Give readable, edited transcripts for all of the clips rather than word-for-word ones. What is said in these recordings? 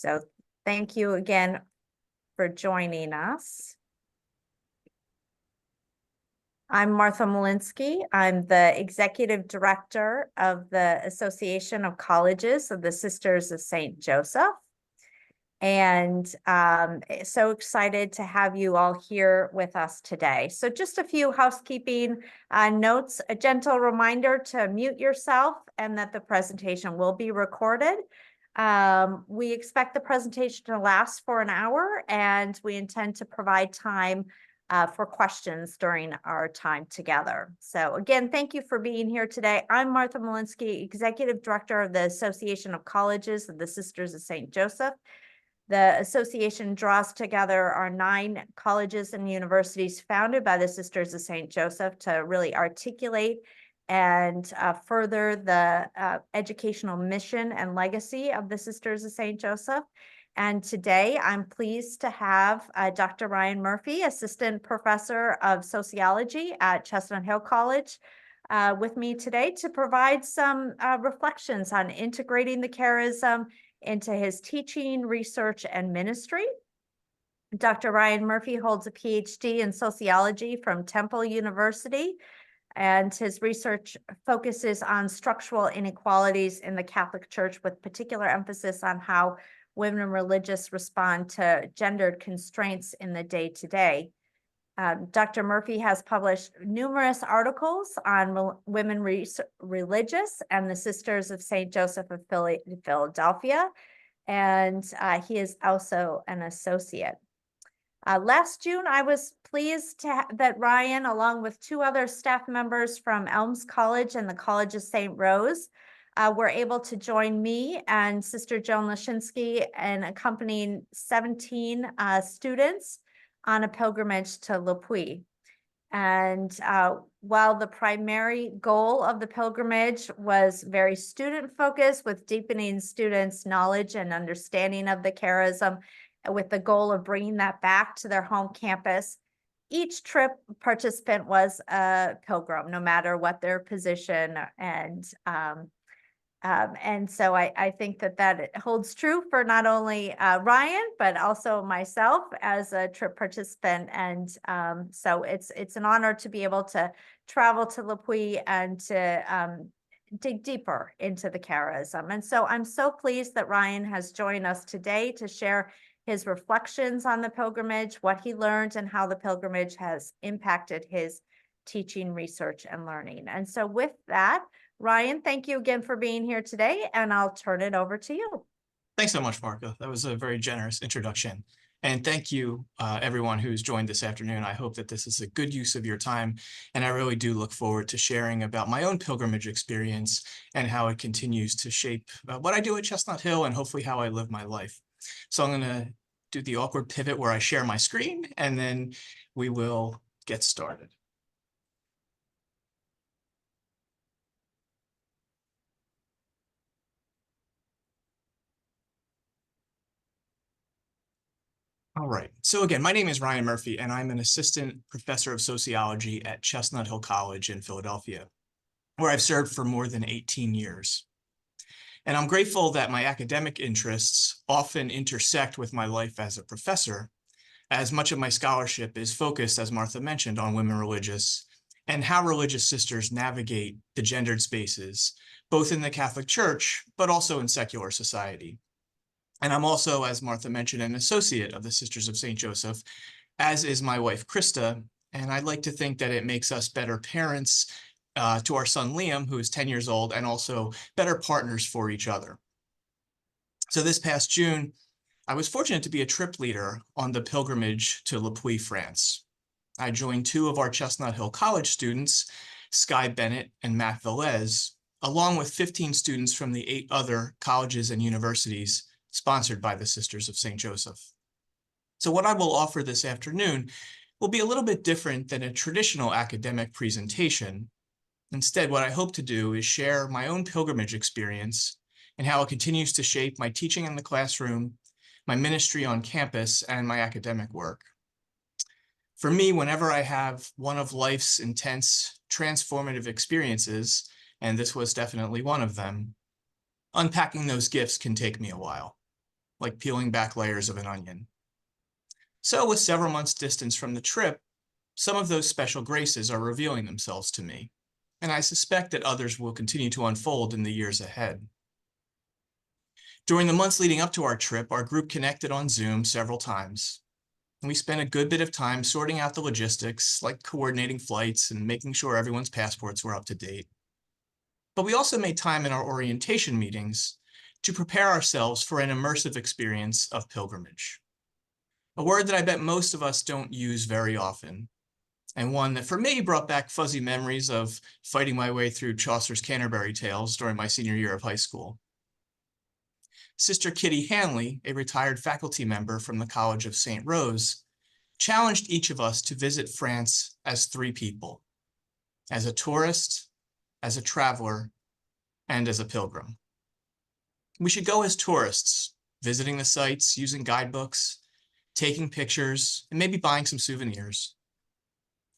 So thank you again for joining us. I'm Martha Malinsky. I'm the Executive Director of the Association of Colleges of the Sisters of St. Joseph. And so excited to have you all here with us today. So just a few housekeeping notes, a gentle reminder to mute yourself and that the presentation will be recorded. We expect the presentation to last for an hour, and we intend to provide time for questions during our time together. So again, thank you for being here today. I'm Martha Malinsky, Executive Director of the Association of Colleges of the Sisters of St. Joseph. The association draws together our 9 colleges and universities founded by the Sisters of St. Joseph to really articulate and further the educational mission and legacy of the Sisters of St. Joseph. And today I'm pleased to have Dr. Ryan Murphy, Assistant Professor of Sociology at Chestnut Hill College, with me today to provide some reflections on integrating the charism into his teaching, research, and ministry. Dr. Ryan Murphy holds a Ph.D. in sociology from Temple University, and his research focuses on structural inequalities in the Catholic Church, with particular emphasis on how women religious respond to gendered constraints in the day-to-day. Dr. Murphy has published numerous articles on women religious and the Sisters of St. Joseph of Philadelphia, and he is also an associate. Last June, I was pleased that Ryan, along with 2 other staff members from Elms College and the College of St. Rose, were able to join me and Sister Joan Lashinsky and accompanying 17 students on a pilgrimage to Le Puy. And while the primary goal of the pilgrimage was very student-focused, with deepening students' knowledge and understanding of the charism, with the goal of bringing that back to their home campus, each trip participant was a pilgrim, no matter what their position. And so I think that holds true for not only Ryan, but also myself as a trip participant. And so it's an honor to be able to travel to Le Puy and to dig deeper into the charism. And so I'm so pleased that Ryan has joined us today to share his reflections on the pilgrimage, what he learned, and how the pilgrimage has impacted his teaching, research, and learning. And so with that, Ryan, thank you again for being here today, and I'll turn it over to you. Thanks so much, Martha. That was a very generous introduction. And thank you, everyone who's joined this afternoon. I hope that this is a good use of your time, and I really do look forward to sharing about my own pilgrimage experience and how it continues to shape what I do at Chestnut Hill and hopefully how I live my life. So I'm going to do the awkward pivot where I share my screen, and then we will get started. All right. So again, my name is Ryan Murphy, and I'm an assistant professor of sociology at Chestnut Hill College in Philadelphia, where I've served for more than 18 years. And I'm grateful that my academic interests often intersect with my life as a professor, as much of my scholarship is focused, as Martha mentioned, on women religious and how religious sisters navigate the gendered spaces, both in the Catholic Church, but also in secular society. And I'm also, as Martha mentioned, an associate of the Sisters of St. Joseph, as is my wife, Krista. And I'd like to think that it makes us better parents to our son, Liam, who is 10 years old, and also better partners for each other. So this past June, I was fortunate to be a trip leader on the pilgrimage to Le Puy, France. I joined 2 of our Chestnut Hill College students, Sky Bennett and Matt Velez, along with 15 students from the 8 other colleges and universities sponsored by the Sisters of St. Joseph. So what I will offer this afternoon will be a little bit different than a traditional academic presentation. Instead, what I hope to do is share my own pilgrimage experience and how it continues to shape my teaching in the classroom, my ministry on campus, and my academic work. For me, whenever I have one of life's intense, transformative experiences, and this was definitely one of them, unpacking those gifts can take me a while. like peeling back layers of an onion. So with several months' distance from the trip, some of those special graces are revealing themselves to me, and I suspect that others will continue to unfold in the years ahead. During the months leading up to our trip, our group connected on Zoom several times. And we spent a good bit of time sorting out the logistics, like coordinating flights and making sure everyone's passports were up to date. But we also made time in our orientation meetings to prepare ourselves for an immersive experience of pilgrimage. A word that I bet most of us don't use very often, and one that for me brought back fuzzy memories of fighting my way through Chaucer's Canterbury Tales during my senior year of high school. Sister Kitty Hanley, a retired faculty member from the College of St. Rose, challenged each of us to visit France as three people: as a tourist, as a traveler, and as a pilgrim. We should go as tourists, visiting the sites, using guidebooks, taking pictures, and maybe buying some souvenirs.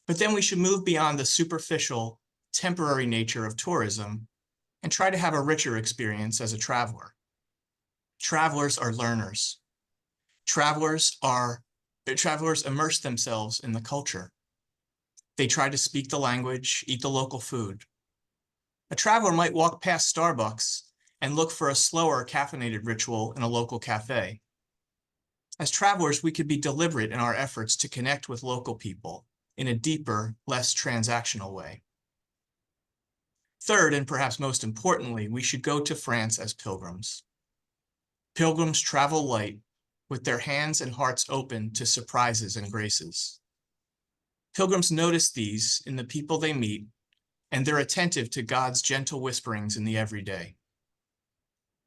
But then we should move beyond the superficial, temporary nature of tourism and try to have a richer experience as a traveler. Travelers are learners. Travelers immerse themselves in the culture. They try to speak the language, eat the local food. A traveler might walk past Starbucks and look for a slower caffeinated ritual in a local cafe. As travelers, we could be deliberate in our efforts to connect with local people in a deeper, less transactional way. Third, and perhaps most importantly, we should go to France as pilgrims. Pilgrims travel light, with their hands and hearts open to surprises and graces. Pilgrims notice these in the people they meet, and they're attentive to God's gentle whisperings in the everyday.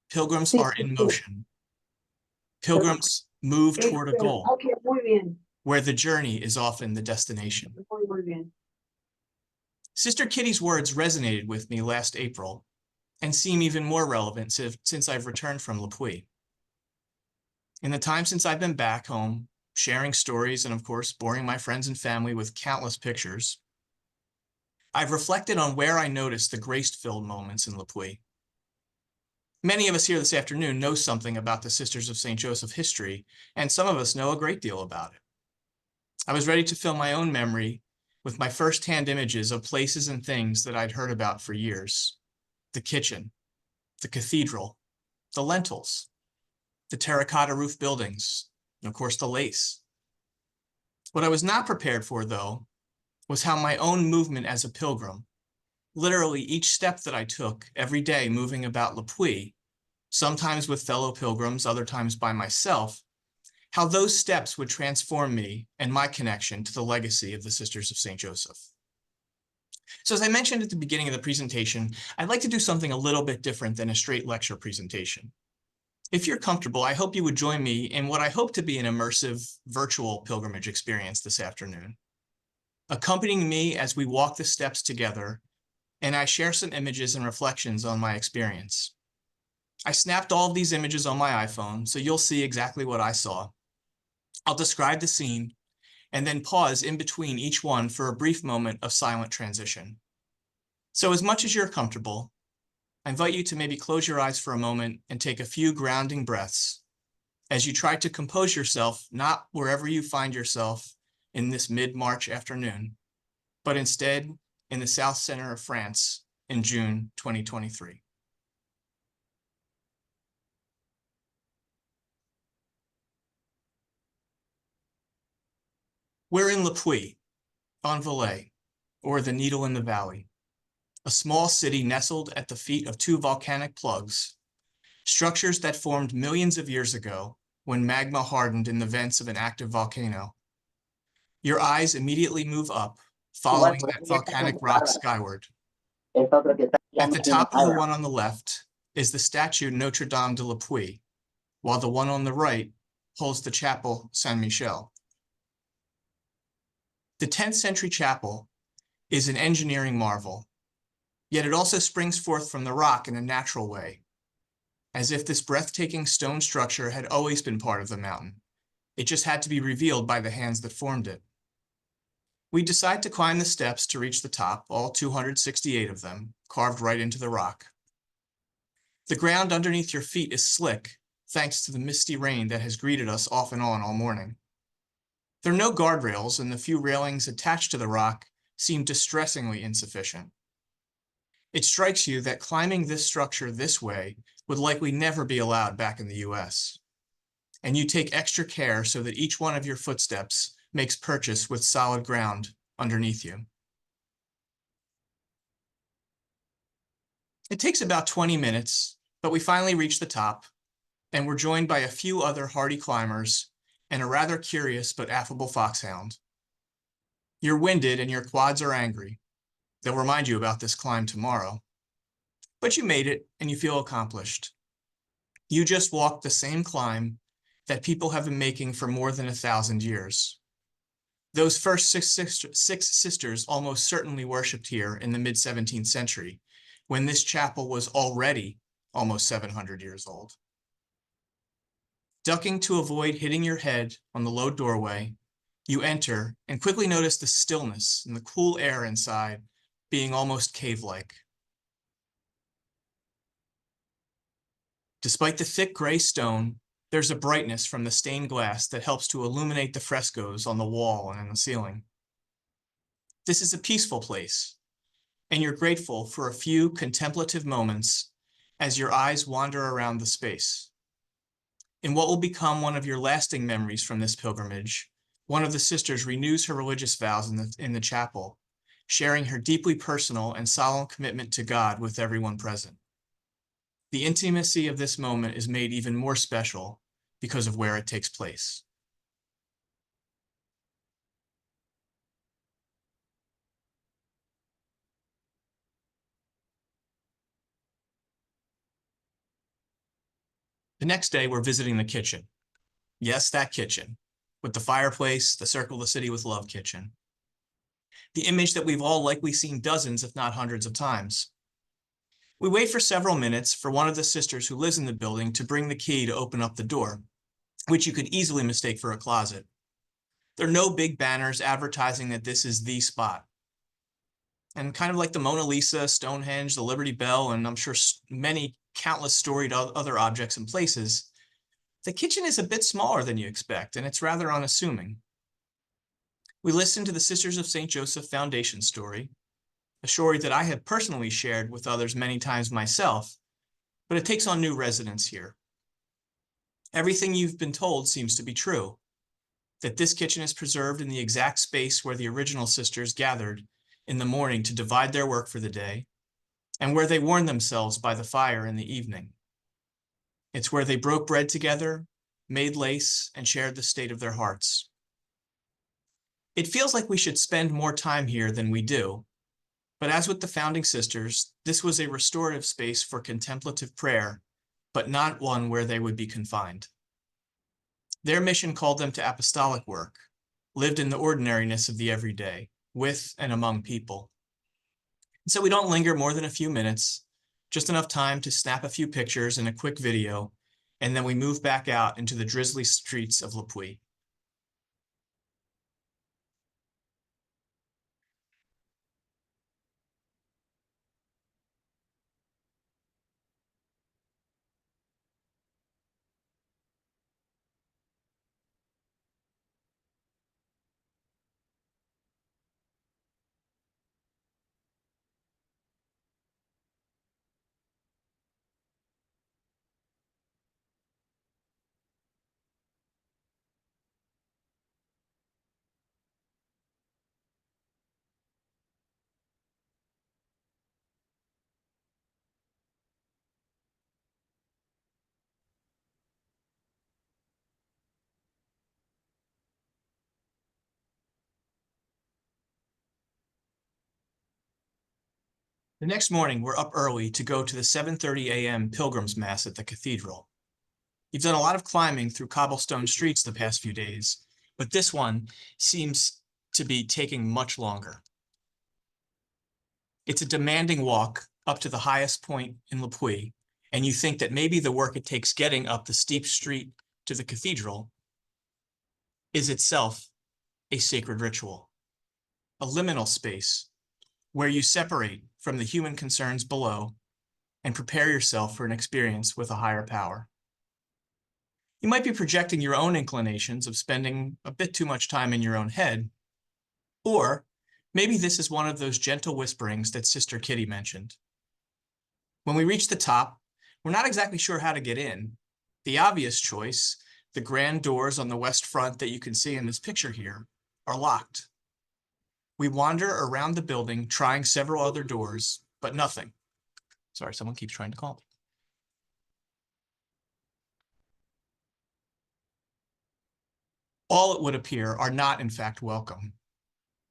Pilgrims are in motion. Pilgrims move toward a goal, where the journey is often the destination. Sister Kitty's words resonated with me last April and seem even more relevant since I've returned from Le Puy. In the time since I've been back home, sharing stories and, of course, boring my friends and family with countless pictures, I've reflected on where I noticed the grace-filled moments in Le Puy. Many of us here this afternoon know something about the Sisters of St. Joseph history, and some of us know a great deal about it. I was ready to fill my own memory with my first-hand images of places and things that I'd heard about for years: the kitchen, the cathedral, the lentils, the terracotta roof buildings, and of course the lace. What I was not prepared for, though, was how my own movement as a pilgrim, literally each step that I took every day moving about Le Puy, sometimes with fellow pilgrims, other times by myself, how those steps would transform me and my connection to the legacy of the Sisters of St. Joseph. So as I mentioned at the beginning of the presentation, I'd like to do something a little bit different than a straight lecture presentation. If you're comfortable, I hope you would join me in what I hope to be an immersive virtual pilgrimage experience this afternoon. Accompanying me as we walk the steps together, and I share some images and reflections on my experience. I snapped all of these images on my iPhone, so you'll see exactly what I saw. I'll describe the scene, and then pause in between each one for a brief moment of silent transition. So as much as you're comfortable, I invite you to maybe close your eyes for a moment and take a few grounding breaths as you try to compose yourself, not wherever you find yourself in this mid-March afternoon, but instead in the south center of France in June 2023. We're in Le Puy, en Valais, or the Needle in the Valley, a small city nestled at the feet of two volcanic plugs, structures that formed millions of years ago when magma hardened in the vents of an active volcano. Your eyes immediately move up, following that volcanic rock skyward. At the top of the one on the left is the statue Notre Dame de Le Puy, while the one on the right holds the chapel Saint-Michel. The 10th century chapel is an engineering marvel, yet it also springs forth from the rock in a natural way, as if this breathtaking stone structure had always been part of the mountain. It just had to be revealed by the hands that formed it. We decide to climb the steps to reach the top, all 268 of them, carved right into the rock. The ground underneath your feet is slick, thanks to the misty rain that has greeted us off and on all morning. There are no guardrails, and the few railings attached to the rock seem distressingly insufficient. It strikes you that climbing this structure this way would likely never be allowed back in the US. And you take extra care so that each one of your footsteps makes purchase with solid ground underneath you. It takes about 20 minutes, but we finally reach the top, and we're joined by a few other hardy climbers and a rather curious but affable foxhound. You're winded and your quads are angry. They'll remind you about this climb tomorrow. But you made it and you feel accomplished. You just walked the same climb that people have been making for more than 1,000 years. Those first six sisters almost certainly worshipped here in the mid-17th century, when this chapel was already almost 700 years old. Ducking to avoid hitting your head on the low doorway, you enter and quickly notice the stillness and the cool air inside being almost cave-like. Despite the thick gray stone, there's a brightness from the stained glass that helps to illuminate the frescoes on the wall and in the ceiling. This is a peaceful place, and you're grateful for a few contemplative moments as your eyes wander around the space. In what will become one of your lasting memories from this pilgrimage, one of the sisters renews her religious vows in the chapel, sharing her deeply personal and solemn commitment to God with everyone present. The intimacy of this moment is made even more special because of where it takes place. The next day, we're visiting the kitchen. Yes, that kitchen, with the fireplace, the Circle the City with Love kitchen. The image that we've all likely seen dozens, if not hundreds of times. We wait for several minutes for one of the sisters who lives in the building to bring the key to open up the door, which you could easily mistake for a closet. There are no big banners advertising that this is the spot. And kind of like the Mona Lisa, Stonehenge, the Liberty Bell, and I'm sure many countless storied other objects and places, the kitchen is a bit smaller than you expect, and it's rather unassuming. We listen to the Sisters of St. Joseph Foundation story, a story that I have personally shared with others many times myself, but it takes on new resonance here. Everything you've been told seems to be true, that this kitchen is preserved in the exact space where the original sisters gathered in the morning to divide their work for the day, and where they warmed themselves by the fire in the evening. It's where they broke bread together, made lace, and shared the state of their hearts. It feels like we should spend more time here than we do, but as with the founding sisters, this was a restorative space for contemplative prayer, but not one where they would be confined. Their mission called them to apostolic work, lived in the ordinariness of the everyday, with and among people. And so we don't linger more than a few minutes, just enough time to snap a few pictures and a quick video, and then we move back out into the drizzly streets of Le Puy. The next morning, we're up early to go to the 7:30 a.m. Pilgrim's Mass at the cathedral. You've done a lot of climbing through cobblestone streets the past few days, but this one seems to be taking much longer. It's a demanding walk up to the highest point in Le Puy, and you think that maybe the work it takes getting up the steep street to the cathedral is itself a sacred ritual, a liminal space where you separate from the human concerns below and prepare yourself for an experience with a higher power. You might be projecting your own inclinations of spending a bit too much time in your own head, or maybe this is one of those gentle whisperings that Sister Kitty mentioned. When we reach the top, we're not exactly sure how to get in. The obvious choice, the grand doors on the west front that you can see in this picture here, are locked. We wander around the building trying several other doors, but nothing. Sorry, someone keeps trying to call me. All, it would appear, are not in fact welcome.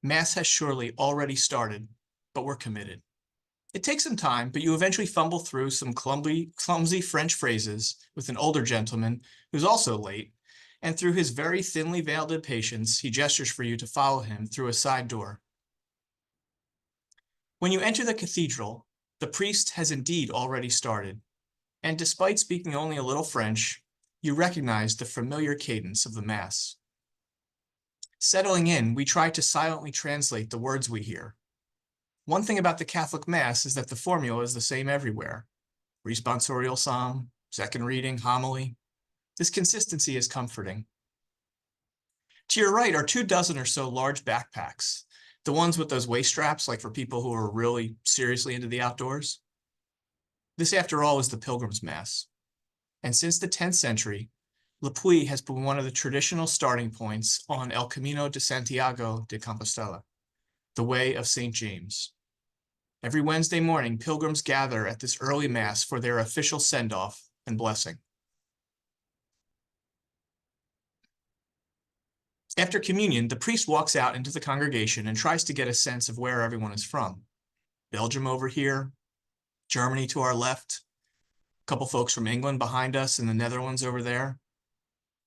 Mass has surely already started, but we're committed. It takes some time, but you eventually fumble through some clumsy French phrases with an older gentleman who's also late, and through his very thinly veiled impatience, he gestures for you to follow him through a side door. When you enter the cathedral, the priest has indeed already started, and despite speaking only a little French, you recognize the familiar cadence of the Mass. Settling in, we try to silently translate the words we hear. One thing about the Catholic Mass is that the formula is the same everywhere. Responsorial psalm, second reading, homily. This consistency is comforting. To your right are 24 or so large backpacks, the ones with those waist straps, like for people who are really seriously into the outdoors. This, after all, is the Pilgrim's Mass. And since the 10th century, Le Puy has been one of the traditional starting points on El Camino de Santiago de Compostela, the Way of St. James. Every Wednesday morning, pilgrims gather at this early Mass for their official send-off and blessing. After communion, the priest walks out into the congregation and tries to get a sense of where everyone is from. Belgium over here, Germany to our left, a couple folks from England behind us, and the Netherlands over there.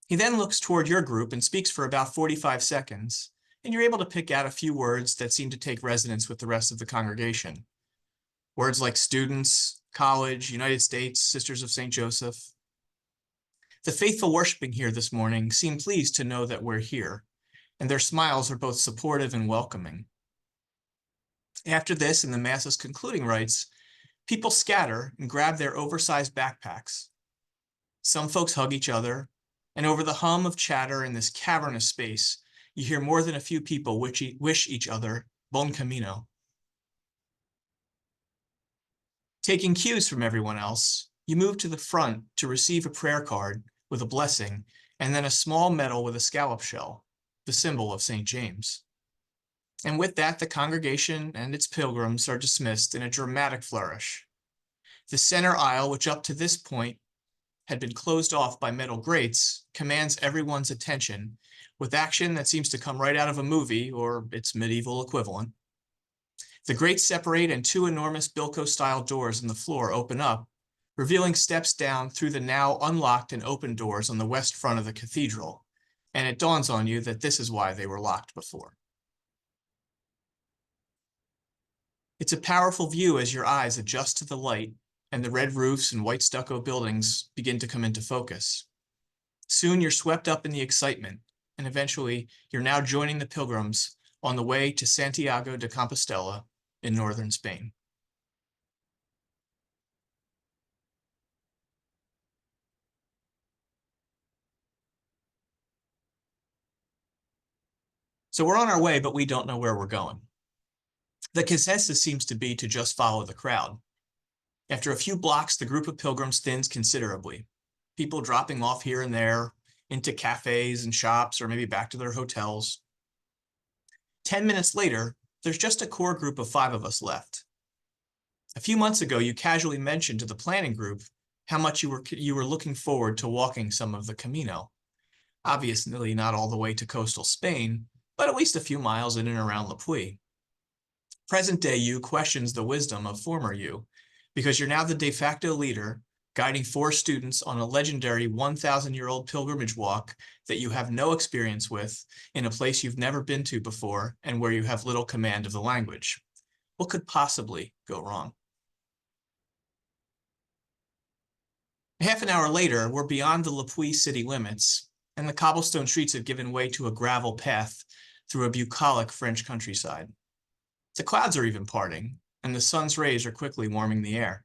He then looks toward your group and speaks for about 45 seconds, and you're able to pick out a few words that seem to take resonance with the rest of the congregation. Words like students, college, United States, Sisters of St. Joseph. The faithful worshiping here this morning seem pleased to know that we're here, and their smiles are both supportive and welcoming. After this, and the Mass's concluding rites, people scatter and grab their oversized backpacks. Some folks hug each other, and over the hum of chatter in this cavernous space, you hear more than a few people wish each other bon camino. Taking cues from everyone else, you move to the front to receive a prayer card with a blessing, and then a small medal with a scallop shell, the symbol of St. James. And with that, the congregation and its pilgrims are dismissed in a dramatic flourish. The center aisle, which up to this point had been closed off by metal grates, commands everyone's attention with action that seems to come right out of a movie or its medieval equivalent. The grates separate and two enormous Bilko-style doors in the floor open up, revealing steps down through the now unlocked and open doors on the west front of the cathedral, and it dawns on you that this is why they were locked before. It's a powerful view as your eyes adjust to the light and the red roofs and white stucco buildings begin to come into focus. Soon you're swept up in the excitement, and eventually you're now joining the pilgrims on the way to Santiago de Compostela in northern Spain. So we're on our way, but we don't know where we're going. The consensus seems to be to just follow the crowd. After a few blocks, the group of pilgrims thins considerably, people dropping off here and there into cafes and shops or maybe back to their hotels. 10 minutes later, there's just a core group of 5 of us left. A few months ago, you casually mentioned to the planning group how much you were looking forward to walking some of the Camino. Obviously not all the way to coastal Spain, but at least a few miles in and around Le Puy. Present-day you questions the wisdom of former you, because you're now the de facto leader, guiding 4 students on a legendary 1,000-year-old pilgrimage walk that you have no experience with, in a place you've never been to before and where you have little command of the language. What could possibly go wrong? Half an hour later, we're beyond the Le Puy city limits, and the cobblestone streets have given way to a gravel path through a bucolic French countryside. The clouds are even parting, and the sun's rays are quickly warming the air.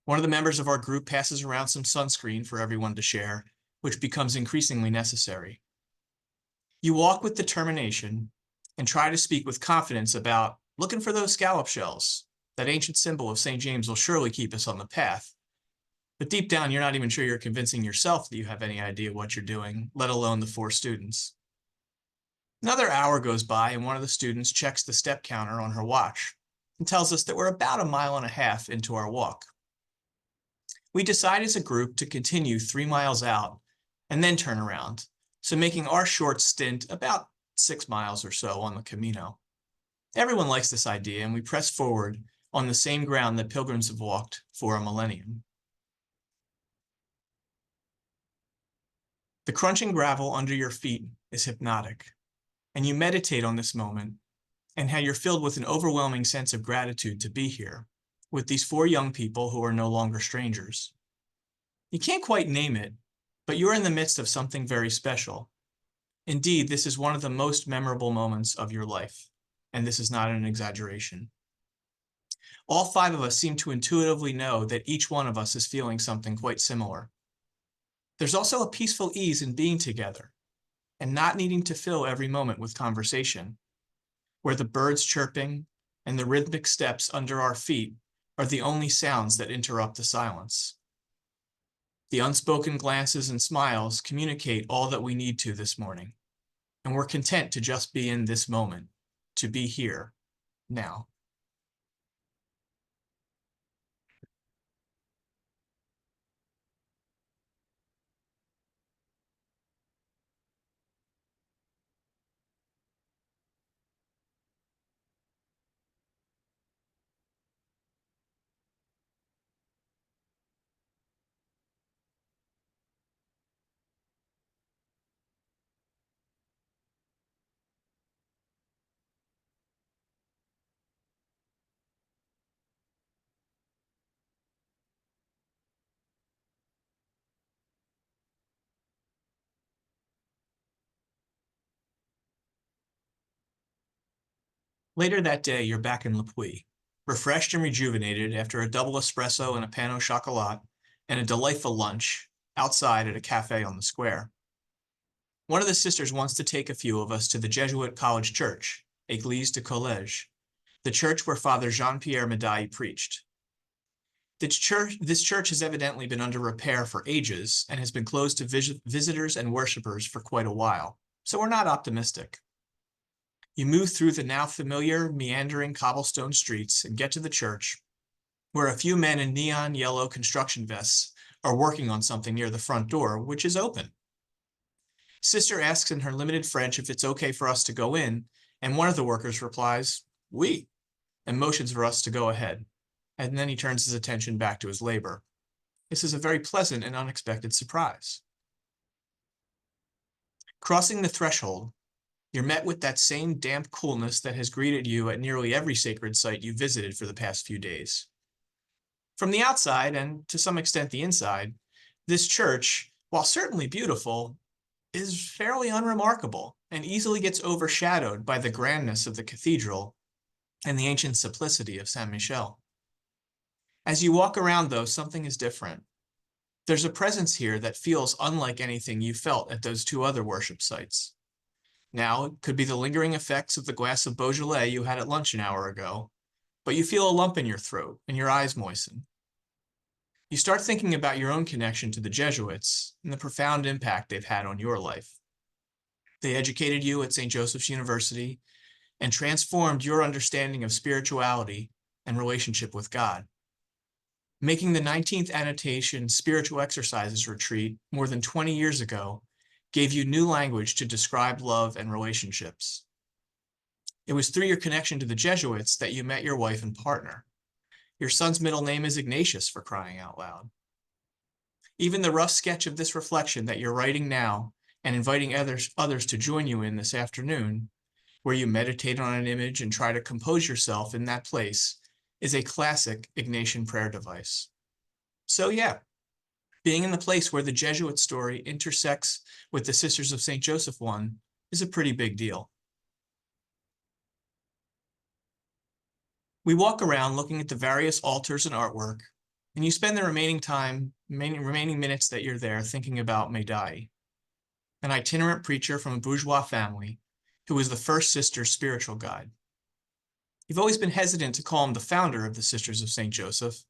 One of the members of our group passes around some sunscreen for everyone to share, which becomes increasingly necessary. You walk with determination and try to speak with confidence about looking for those scallop shells. That ancient symbol of St. James will surely keep us on the path. But deep down, you're not even sure you're convincing yourself that you have any idea what you're doing, let alone the 4 students. Another hour goes by and one of the students checks the step counter on her watch and tells us that we're about 1.5 miles into our walk. We decide as a group to continue 3 miles out and then turn around, so making our short stint about 6 miles or so on the Camino. Everyone likes this idea, and we press forward on the same ground that pilgrims have walked for a millennium. The crunching gravel under your feet is hypnotic, and you meditate on this moment and how you're filled with an overwhelming sense of gratitude to be here with these 4 young people who are no longer strangers. You can't quite name it, but you're in the midst of something very special. Indeed, this is one of the most memorable moments of your life, and this is not an exaggeration. All 5 of us seem to intuitively know that each one of us is feeling something quite similar. There's also a peaceful ease in being together and not needing to fill every moment with conversation, where the birds chirping and the rhythmic steps under our feet are the only sounds that interrupt the silence. The unspoken glances and smiles communicate all that we need to this morning, and we're content to just be in this moment, to be here, now. Later that day, you're back in Le Puy, refreshed and rejuvenated after a double espresso and a pain au chocolat and a delightful lunch outside at a cafe on the square. One of the sisters wants to take a few of us to the Jesuit college church, Église du Collège, the church where Father Jean-Pierre Médaille preached. This church has evidently been under repair for ages and has been closed to visitors and worshipers for quite a while, so we're not optimistic. You move through the now familiar, meandering cobblestone streets and get to the church, where a few men in neon yellow construction vests are working on something near the front door, which is open. Sister asks in her limited French if it's okay for us to go in, and one of the workers replies, "Oui," and motions for us to go ahead. And then he turns his attention back to his labor. This is a very pleasant and unexpected surprise. Crossing the threshold, you're met with that same damp coolness that has greeted you at nearly every sacred site you visited for the past few days. From the outside, and to some extent the inside, this church, while certainly beautiful, is fairly unremarkable and easily gets overshadowed by the grandness of the cathedral and the ancient simplicity of Saint Michel. As you walk around, though, something is different. There's a presence here that feels unlike anything you felt at those 2 other worship sites. Now, it could be the lingering effects of the glass of Beaujolais you had at lunch an hour ago, but you feel a lump in your throat and your eyes moisten. You start thinking about your own connection to the Jesuits and the profound impact they've had on your life. They educated you at St. Joseph's University and transformed your understanding of spirituality and relationship with God. Making the 19th annotation Spiritual Exercises retreat more than 20 years ago gave you new language to describe love and relationships. It was through your connection to the Jesuits that you met your wife and partner. Your son's middle name is Ignatius, for crying out loud. Even the rough sketch of this reflection that you're writing now and inviting others to join you in this afternoon, where you meditate on an image and try to compose yourself in that place, is a classic Ignatian prayer device. So yeah, being in the place where the Jesuit story intersects with the Sisters of St. Joseph one is a pretty big deal. We walk around looking at the various altars and artwork, and you spend the remaining minutes that you're there thinking about Medai, an itinerant preacher from a bourgeois family who was the first sister's spiritual guide. You've always been hesitant to call him the founder of the Sisters of St. Joseph,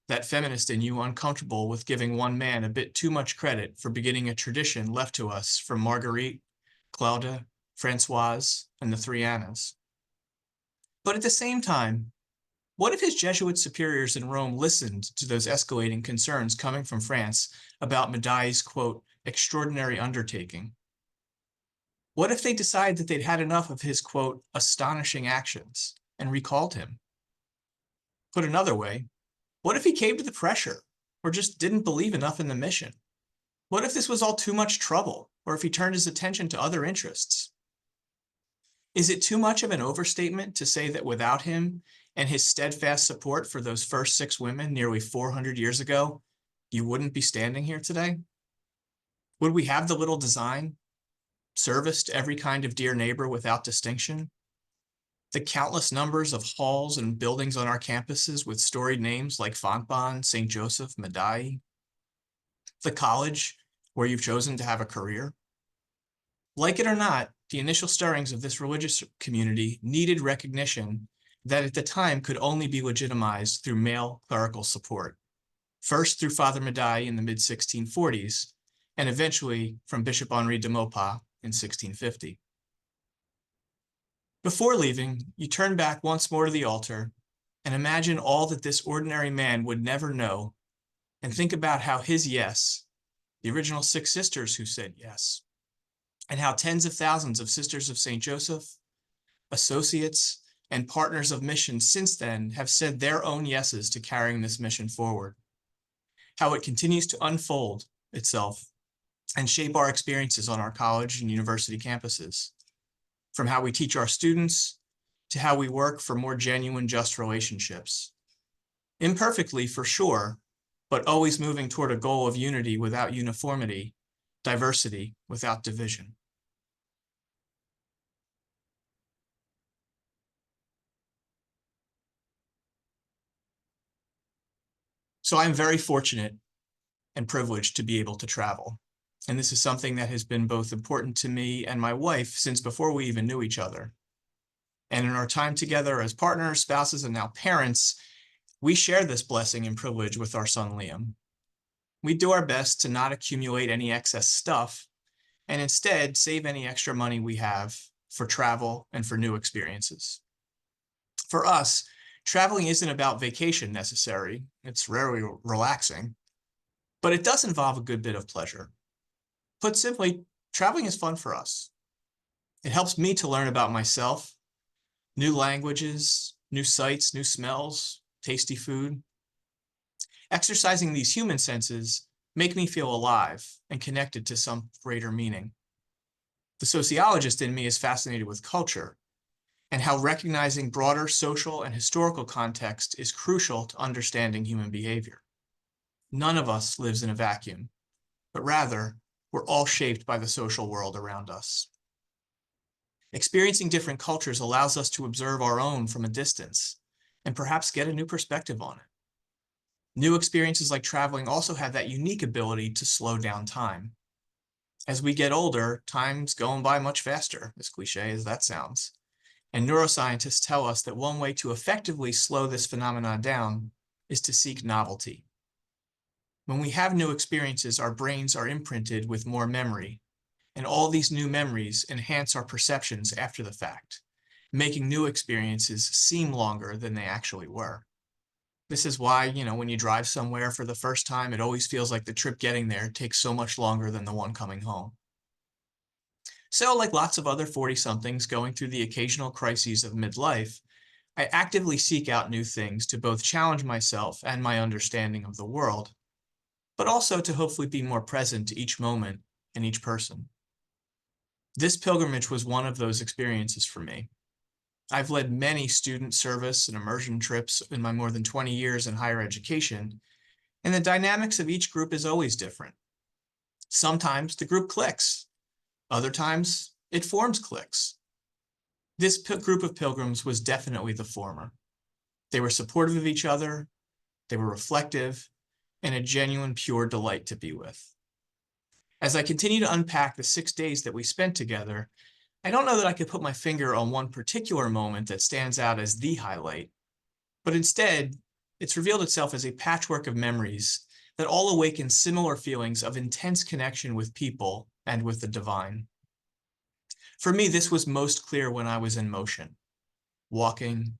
that feminist in you uncomfortable with giving one man a bit too much credit for beginning a tradition left to us from Marguerite, Claude, Françoise, and the three Annas. But at the same time, what if his Jesuit superiors in Rome listened to those escalating concerns coming from France about Medai's, quote, extraordinary undertaking? What if they decided that they'd had enough of his, quote, astonishing actions and recalled him? Put another way, what if he caved to the pressure or just didn't believe enough in the mission? What if this was all too much trouble, or if he turned his attention to other interests? Is it too much of an overstatement to say that without him and his steadfast support for those first 6 women nearly 400 years ago, you wouldn't be standing here today? Would we have the little design, service to every kind of dear neighbor without distinction? The countless numbers of halls and buildings on our campuses with storied names like Fontbonne, St. Joseph, Medai? The college where you've chosen to have a career? Like it or not, the initial stirrings of this religious community needed recognition that at the time could only be legitimized through male clerical support, first through Father Medai in the mid-1640s, and eventually from Bishop Henri de Maupas in 1650. Before leaving, you turn back once more to the altar and imagine all that this ordinary man would never know, and think about how his yes, the original 6 sisters who said yes, and how tens of thousands of Sisters of St. Joseph, associates, and partners of mission since then have said their own yeses to carrying this mission forward. How it continues to unfold itself and shape our experiences on our college and university campuses, from how we teach our students to how we work for more genuine, just relationships. Imperfectly, for sure, but always moving toward a goal of unity without uniformity, diversity without division. So I'm very fortunate and privileged to be able to travel. And this is something that has been both important to me and my wife since before we even knew each other. And in our time together as partners, spouses, and now parents, we share this blessing and privilege with our son, Liam. We do our best to not accumulate any excess stuff and instead save any extra money we have for travel and for new experiences. For us, traveling isn't about vacation necessarily. It's rarely relaxing, but it does involve a good bit of pleasure. Put simply, traveling is fun for us. It helps me to learn about myself, new languages, new sights, new smells, tasty food. Exercising these human senses make me feel alive and connected to some greater meaning. The sociologist in me is fascinated with culture and how recognizing broader social and historical context is crucial to understanding human behavior. None of us lives in a vacuum, but rather, we're all shaped by the social world around us. Experiencing different cultures allows us to observe our own from a distance and perhaps get a new perspective on it. New experiences like traveling also have that unique ability to slow down time. As we get older, time's going by much faster, as cliche as that sounds. And neuroscientists tell us that one way to effectively slow this phenomenon down is to seek novelty. When we have new experiences, our brains are imprinted with more memory, and all these new memories enhance our perceptions after the fact, making new experiences seem longer than they actually were. This is why, when you drive somewhere for the first time, it always feels like the trip getting there takes so much longer than the one coming home. So, like lots of other 40-somethings going through the occasional crises of midlife, I actively seek out new things to both challenge myself and my understanding of the world, but also to hopefully be more present to each moment and each person. This pilgrimage was one of those experiences for me. I've led many student service and immersion trips in my more than 20 years in higher education, and the dynamics of each group is always different. Sometimes the group clicks. Other times it forms cliques. This group of pilgrims was definitely the former. They were supportive of each other, they were reflective, and a genuine, pure delight to be with. As I continue to unpack the 6 days that we spent together, I don't know that I could put my finger on one particular moment that stands out as the highlight, but instead, it's revealed itself as a patchwork of memories that all awaken similar feelings of intense connection with people and with the divine. For me, this was most clear when I was in motion, walking,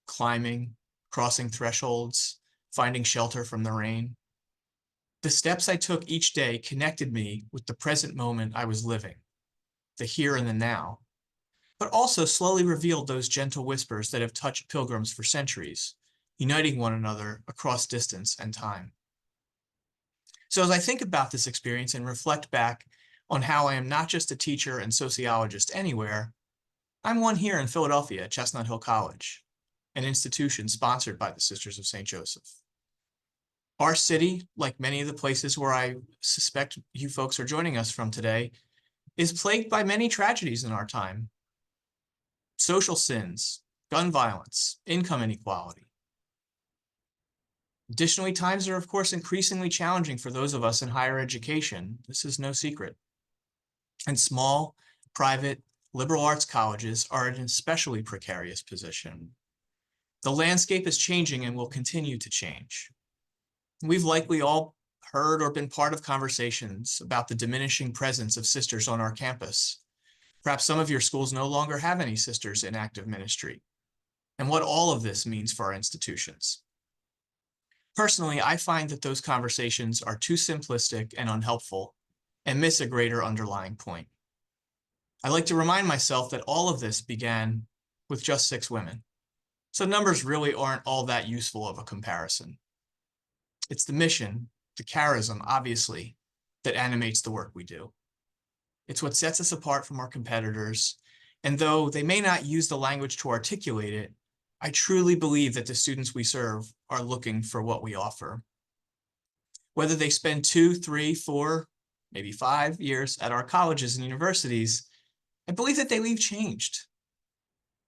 climbing, crossing thresholds, finding shelter from the rain. The steps I took each day connected me with the present moment I was living, the here and the now, but also slowly revealed those gentle whispers that have touched pilgrims for centuries, uniting one another across distance and time. So as I think about this experience and reflect back on how I am not just a teacher and sociologist anywhere, I'm one here in Philadelphia at Chestnut Hill College, an institution sponsored by the Sisters of St. Joseph. Our city, like many of the places where I suspect you folks are joining us from today, is plagued by many tragedies in our time. Social sins, gun violence, income inequality. Additionally, times are, of course, increasingly challenging for those of us in higher education. This is no secret. And small, private, liberal arts colleges are in an especially precarious position. The landscape is changing and will continue to change. We've likely all heard or been part of conversations about the diminishing presence of sisters on our campus. Perhaps some of your schools no longer have any sisters in active ministry, and what all of this means for our institutions. Personally, I find that those conversations are too simplistic and unhelpful and miss a greater underlying point. I like to remind myself that all of this began with just 6 women, so numbers really aren't all that useful of a comparison. It's the mission, the charism, obviously, that animates the work we do. It's what sets us apart from our competitors, and though they may not use the language to articulate it, I truly believe that the students we serve are looking for what we offer. Whether they spend 2, 3, 4, maybe 5 years at our colleges and universities, I believe that they leave changed.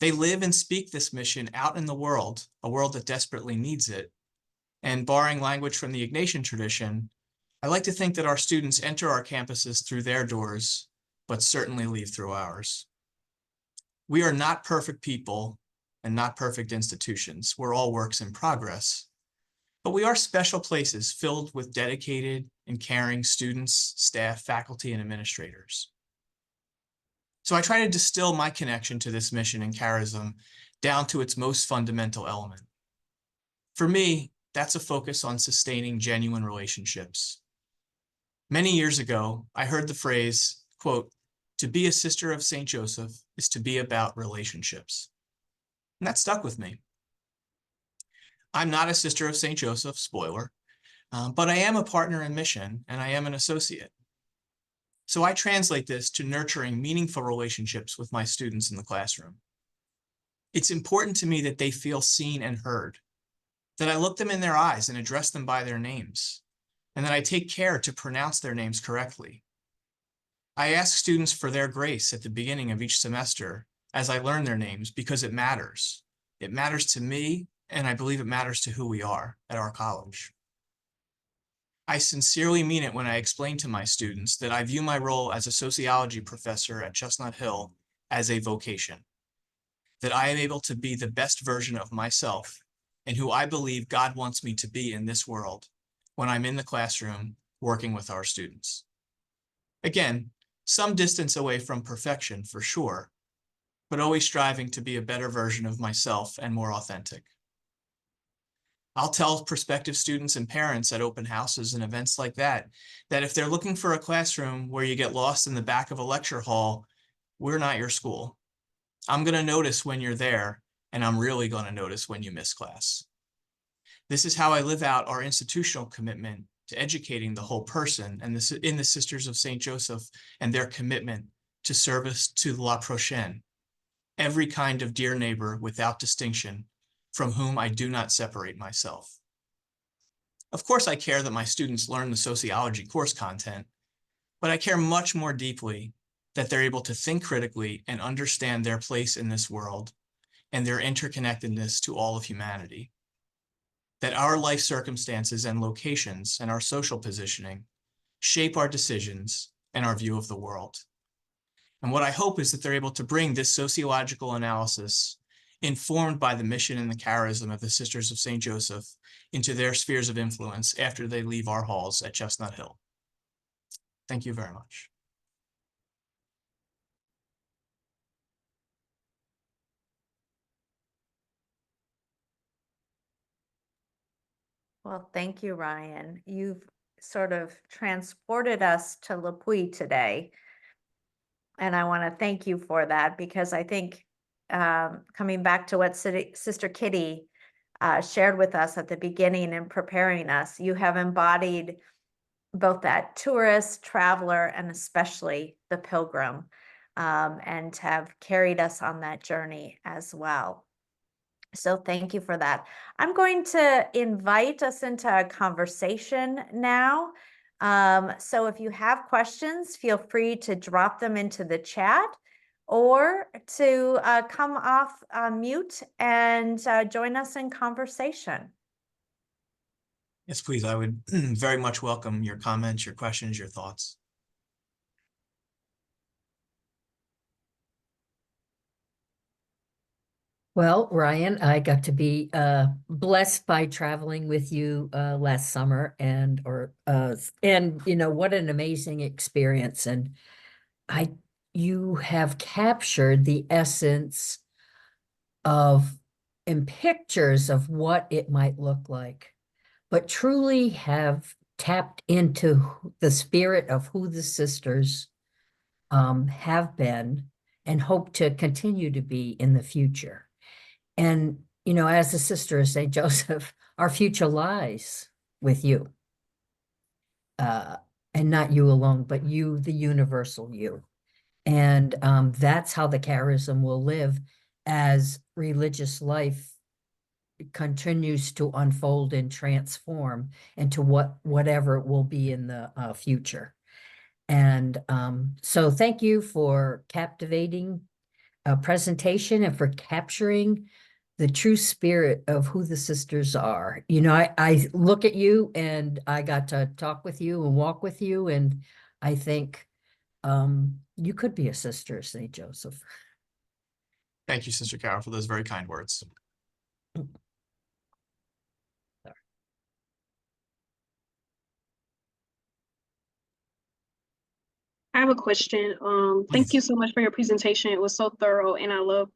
They live and speak this mission out in the world, a world that desperately needs it. And borrowing language from the Ignatian tradition, I like to think that our students enter our campuses through their doors, but certainly leave through ours. We are not perfect people and not perfect institutions. We're all works in progress. But we are special places filled with dedicated and caring students, staff, faculty, and administrators. So I try to distill my connection to this mission and charism down to its most fundamental element. For me, that's a focus on sustaining genuine relationships. Many years ago, I heard the phrase, quote, "To be a sister of St. Joseph is to be about relationships." And that stuck with me. I'm not a sister of St. Joseph, spoiler, but I am a partner in mission and I am an associate. So I translate this to nurturing meaningful relationships with my students in the classroom. It's important to me that they feel seen and heard, that I look them in their eyes and address them by their names, and that I take care to pronounce their names correctly. I ask students for their grace at the beginning of each semester as I learn their names because it matters. It matters to me, and I believe it matters to who we are at our college. I sincerely mean it when I explain to my students that I view my role as a sociology professor at Chestnut Hill as a vocation, that I am able to be the best version of myself and who I believe God wants me to be in this world when I'm in the classroom working with our students. Again, some distance away from perfection for sure, but always striving to be a better version of myself and more authentic. I'll tell prospective students and parents at open houses and events like that if they're looking for a classroom where you get lost in the back of a lecture hall, we're not your school. I'm going to notice when you're there, and I'm really going to notice when you miss class. This is how I live out our institutional commitment to educating the whole person and in the Sisters of St. Joseph and their commitment to service to la prochaine, every kind of dear neighbor without distinction, from whom I do not separate myself. Of course, I care that my students learn the sociology course content, but I care much more deeply that they're able to think critically and understand their place in this world and their interconnectedness to all of humanity. that our life circumstances and locations and our social positioning shape our decisions and our view of the world. And what I hope is that they're able to bring this sociological analysis, informed by the mission and the charism of the Sisters of St. Joseph, into their spheres of influence after they leave our halls at Chestnut Hill. Thank you very much. Well, thank you, Ryan. You've sort of transported us to Le Puy today. And I want to thank you for that, because I think coming back to what Sister Kitty shared with us at the beginning and preparing us, you have embodied both that tourist, traveler, and especially the pilgrim, and have carried us on that journey as well. So thank you for that. I'm going to invite us into a conversation now. So if you have questions, feel free to drop them into the chat, or to come off mute and join us in conversation. Yes, please. I would very much welcome your comments, your questions, your thoughts. Well, Ryan, I got to be blessed by traveling with you last summer, and you know, what an amazing experience. And you have captured the essence of in pictures of what it might look like, but truly have tapped into the spirit of who the sisters have been and hope to continue to be in the future. And, you know, as a sister of St. Joseph, our future lies with you. And not you alone, but you, the universal you. And that's how the charism will live as religious life continues to unfold and transform into whatever it will be in the future. And so thank you for captivating presentation and for capturing the true spirit of who the sisters are. You know, I look at you, and I got to talk with you and walk with you, and I think you could be a sister of St. Joseph. Thank you, Sister Carol, for those very kind words. I have a question. Thank you so much for your presentation. It was so thorough, and I love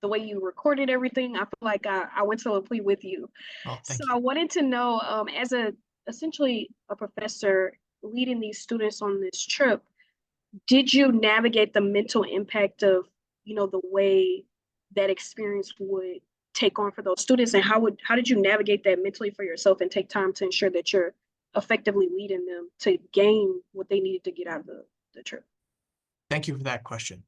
the way you recorded everything. I feel like I went to Le Puy with you. Oh, So thank I you. wanted to know, as essentially a professor leading these students on this trip, did you navigate the mental impact of, you know, the way that experience would take on for those students, and how did you navigate that mentally for yourself and take time to ensure that you're effectively leading them to gain what they needed to get out of the trip? Thank you for that question.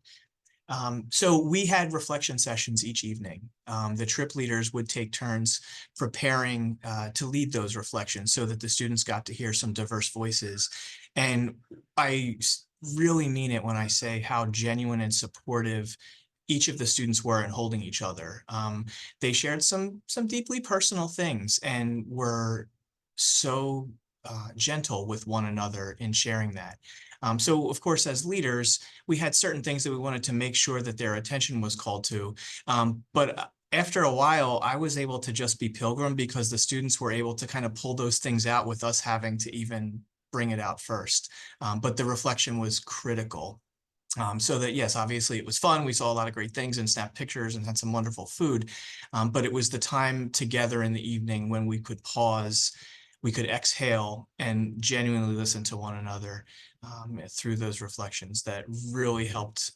So we had reflection sessions each evening. The trip leaders would take turns preparing to lead those reflections so that the students got to hear some diverse voices. And I really mean it when I say how genuine and supportive each of the students were in holding each other. They shared some deeply personal things and were so gentle with one another in sharing that. So of course, as leaders, we had certain things that we wanted to make sure that their attention was called to. But after a while, I was able to just be pilgrim, because the students were able to kind of pull those things out with us having to even bring it out first. But the reflection was critical. So that, yes, obviously it was fun. We saw a lot of great things and snapped pictures and had some wonderful food. But it was the time together in the evening when we could pause, we could exhale, and genuinely listen to one another through those reflections that really helped,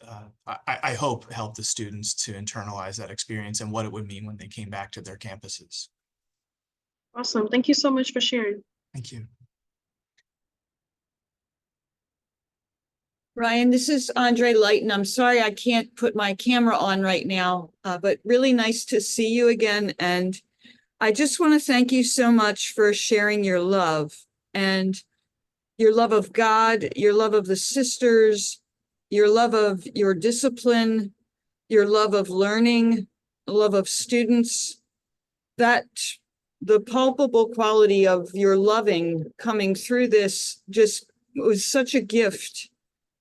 I hope, helped the students to internalize that experience and what it would mean when they came back to their campuses. Awesome. Thank you so much for sharing. Thank you. Ryan, this is Andre Lighton. I'm sorry I can't put my camera on right now, but really nice to see you again. And I just want to thank you so much for sharing your love, and your love of God, your love of the sisters, your love of your discipline, your love of learning, love of students. That the palpable quality of your loving coming through this just was such a gift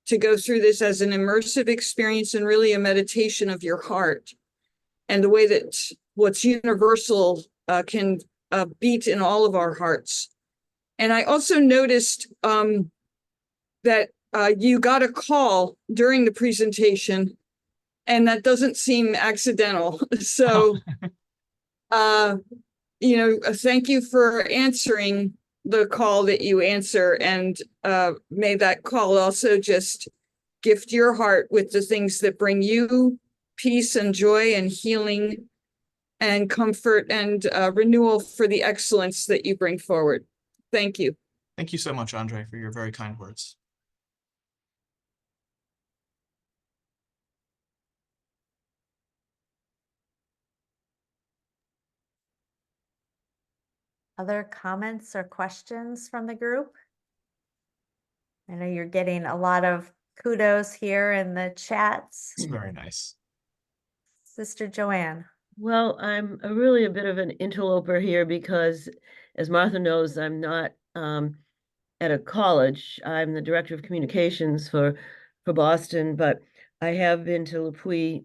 to go through this as an immersive experience and really a meditation of your heart, and the way that what's universal can beat in all of our hearts. And I also noticed that you got a call during the presentation, and that doesn't seem accidental. So, thank you for answering the call that you answer, and may that call also just gift your heart with the things that bring you peace and joy and healing and comfort and renewal for the excellence that you bring forward. Thank you. Thank you so much, Andre, for your very kind words. Other comments or questions from the group? I know you're getting a lot of kudos here in the chats. It's very nice. Sister Joanne. Well, I'm really a bit of an interloper here because, as Martha knows, I'm not at a college. I'm the director of communications for Boston, but I have been to Le Puy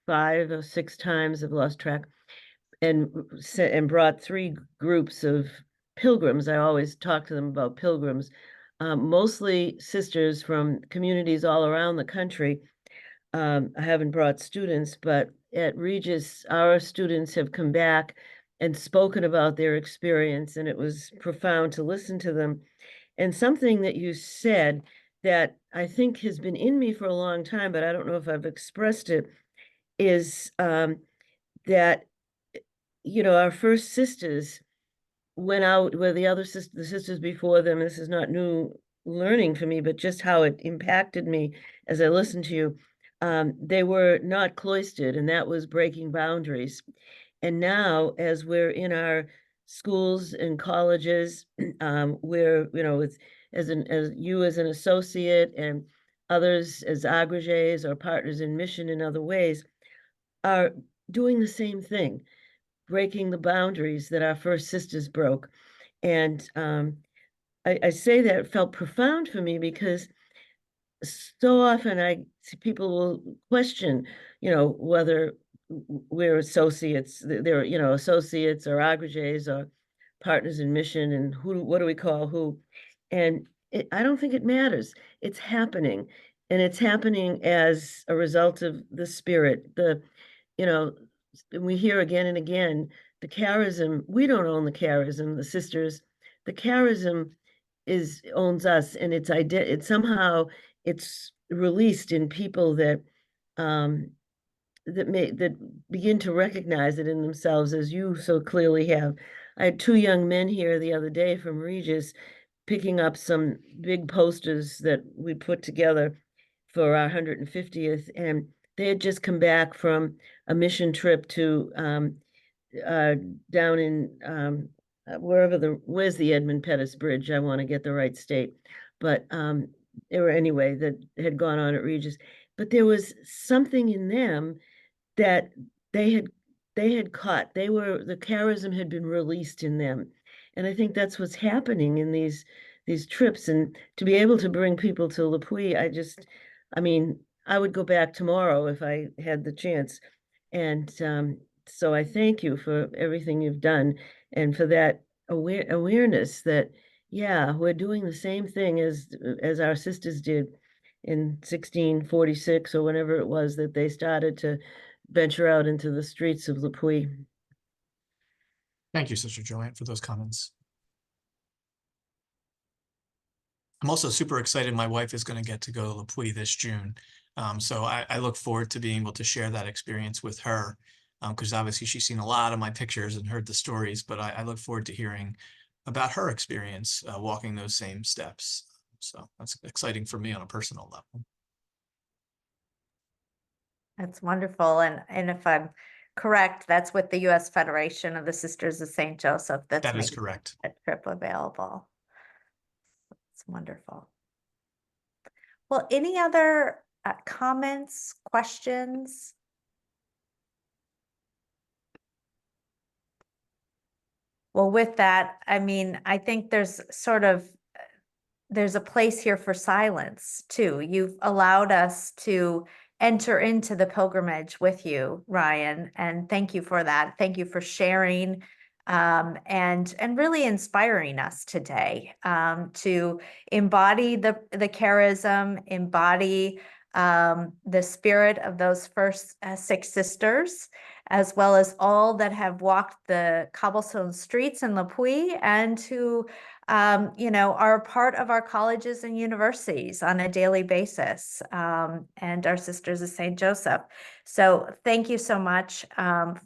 5 or 6 times. I've lost track, and brought 3 groups of pilgrims. I always talk to them about pilgrims, mostly sisters from communities all around the country. I haven't brought students, but at Regis, our students have come back and spoken about their experience, and it was profound to listen to them. And something that you said that I think has been in me for a long time, but I don't know if I've expressed it, is that, our first sisters went out where the sisters before them, this is not new learning for me, but just how it impacted me as I listened to you. They were not cloistered, and that was breaking boundaries. And now, as we're in our schools and colleges, we're, as you as an associate and others as agrégés or partners in mission in other ways, are doing the same thing, breaking the boundaries that our first sisters broke. And I say that it felt profound for me because so often I see people will question, whether we're associates, they're, associates or agrégés or partners in mission, and what do we call who? And I don't think it matters. It's happening, and it's happening as a result of the spirit. We hear again and again, the charism, we don't own the charism, the sisters, the charism owns us, and it's somehow it's released in people that that begin to recognize it in themselves, as you so clearly have. I had 2 young men here the other day from Regis picking up some big posters that we put together for our 150th, and they had just come back from a mission trip to down in where's the Edmund Pettus Bridge? I want to get the right state, but they were anyway that had gone on at Regis. But there was something in them that they had caught. The charism had been released in them, and I think that's what's happening in these trips. And to be able to bring people to Le Puy, I would go back tomorrow if I had the chance. And so I thank you for everything you've done, and for that awareness that, yeah, we're doing the same thing as our sisters did in 1646 or whenever it was that they started to venture out into the streets of Le Puy. Thank you, Sister Joanne, for those comments. I'm also super excited. My wife is going to get to go to Le Puy this June. So I look forward to being able to share that experience with her, because obviously she's seen a lot of my pictures and heard the stories, but I look forward to hearing about her experience walking those same steps. So that's exciting for me on a personal level. That's wonderful. And if I'm correct, that's with the U.S. Federation of the Sisters of St. Joseph. That is correct. A trip available. It's wonderful. Well, any other comments, questions? Well, with that, I mean, I think there's a place here for silence too. You've allowed us to enter into the pilgrimage with you, Ryan, and thank you for that. Thank you for sharing and really inspiring us today to embody the charism, embody the spirit of those first 6 sisters, as well as all that have walked the cobblestone streets in Le Puy and who are a part of our colleges and universities on a daily basis, and our Sisters of St. Joseph. So thank you so much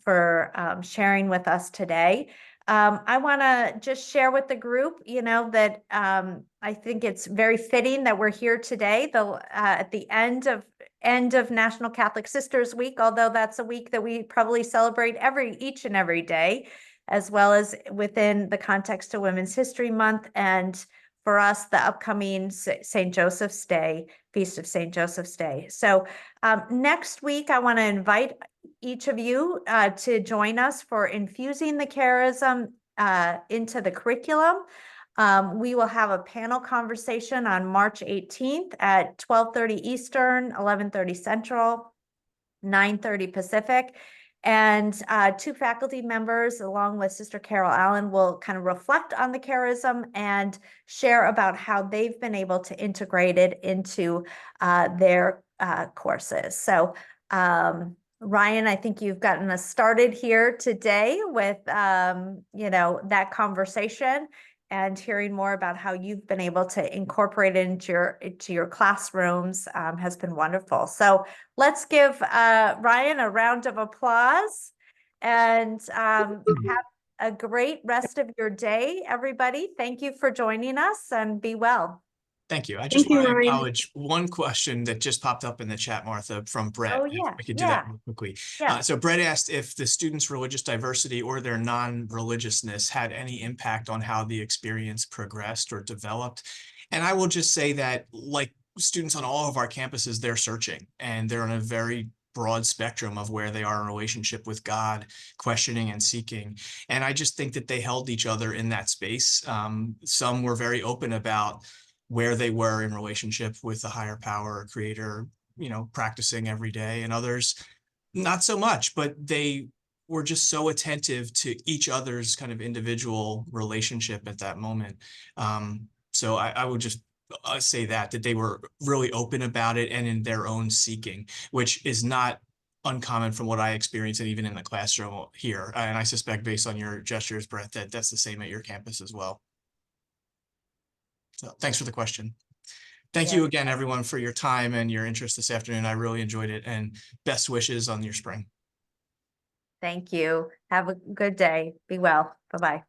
for sharing with us today. I want to just share with the group, that I think it's very fitting that we're here today, though at the end of National Catholic Sisters Week, although that's a week that we probably celebrate each and every day, as well as within the context of Women's History Month, and for us, the upcoming St. Joseph's Day, Feast of St. Joseph's Day. So next week, I want to invite each of you to join us for infusing the charism into the curriculum. We will have a panel conversation on March 18th at 12:30 Eastern, 11:30 Central, 9:30 Pacific. And 2 faculty members, along with Sister Carol Allen, will kind of reflect on the charism and share about how they've been able to integrate it into their courses. So, Ryan, I think you've gotten us started here today with, that conversation and hearing more about how you've been able to incorporate it into your classrooms has been wonderful. So let's give Ryan a round of applause and have a great rest of your day, everybody. Thank you for joining us and be well. Thank you. I just Thank you, want to Ryan. acknowledge one question that just popped up in the chat, Martha, from Brett. Oh, If yeah, I could do that yeah. real quickly. Yeah. So Brett asked if the students' religious diversity or their non-religiousness had any impact on how the experience progressed or developed. And I will just say that, like students on all of our campuses, they're searching, and they're on a very broad spectrum of where they are in relationship with God, questioning and seeking. And I just think that they held each other in that space. Some were very open about where they were in relationship with the higher power or creator, practicing every day, and others not so much, but they were just so attentive to each other's kind of individual relationship at that moment. So I would just say that they were really open about it and in their own seeking, which is not uncommon from what I experience, and even in the classroom here. And I suspect, based on your gestures, Brett, that that's the same at your campus as well. So thanks for the question. Thank you again, everyone, for your time and your interest this afternoon. I really enjoyed it, and best wishes on your spring. Thank you. Have a good day. Be well. Bye-bye.